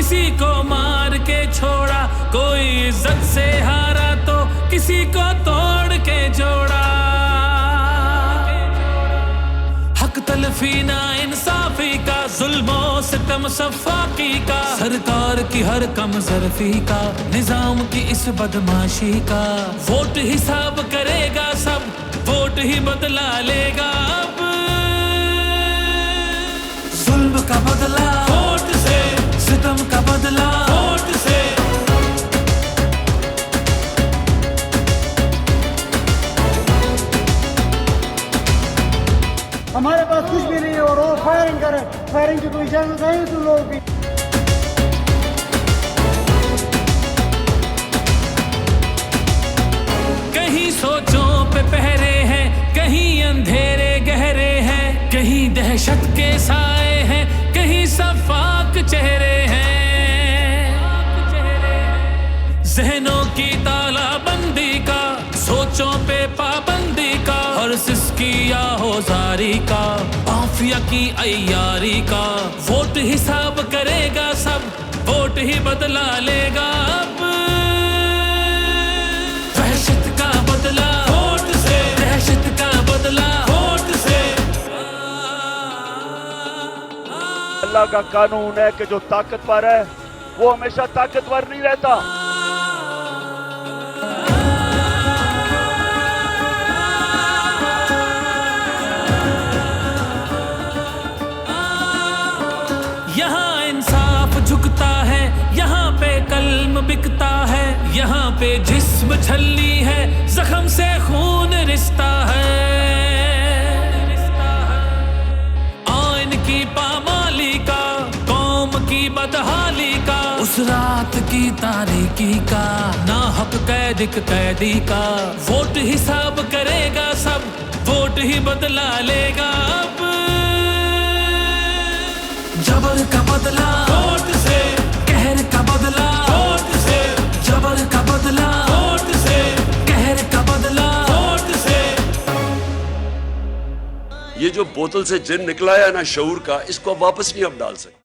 किसी को मार के छोड़ा, कोई इज्जत से हारा तो किसी को तोड़ के जोड़ा। हक तलफी ना इंसाफी का, जुल्मो सितम सफाकी का, सरकार की हर कम ज़रफ़ी का, निजाम की इस बदमाशी का। वोट हिसाब करेगा सब, वोट ही बदला लेगा अब। जुल्म का बदला वोट से, सितम का बदला वोट से। हमारे पास कुछ भी नहीं है और वो फायरिंग करे, फायरिंग की कोई इजाजत नहीं तुम लोगों की। कहीं सोचों पे पहरे हैं, कहीं अंधेरे गहरे हैं, कहीं दहशत के साए हैं, कहीं सफाक चेहरे हैं। जहनों की तालाबंदी का, सोचों पे पाबंदी का, और सिसकी या होजारी का, माफिया की अय्यारी का। वोट हिसाब करेगा सब, वोट ही बदला लेगा अब। दहशत का बदला वोट से, दहशत का बदला वोट से। अल्लाह का कानून है कि जो ताकतवर है वो हमेशा ताकतवर नहीं रहता। यहाँ इंसाफ झुकता है, यहाँ पे कल्म बिकता है, यहाँ पे जिस्म छलनी है, जख्म से खून रिश्ता है। आइन की पामाली का, कौम की बदहाली का, उस रात की तारीकी का, ना हक कैदी का। वोट हिसाब करेगा सब, वोट ही बदला लेगा अब। जबर का बदला वोट से, कहर का बदला वोट से, जबर का बदला वोट से, कहर का बदला वोट से। ये जो बोतल से जिन निकला है ना शऊर का, इसको वापस नहीं हम डाल सकते।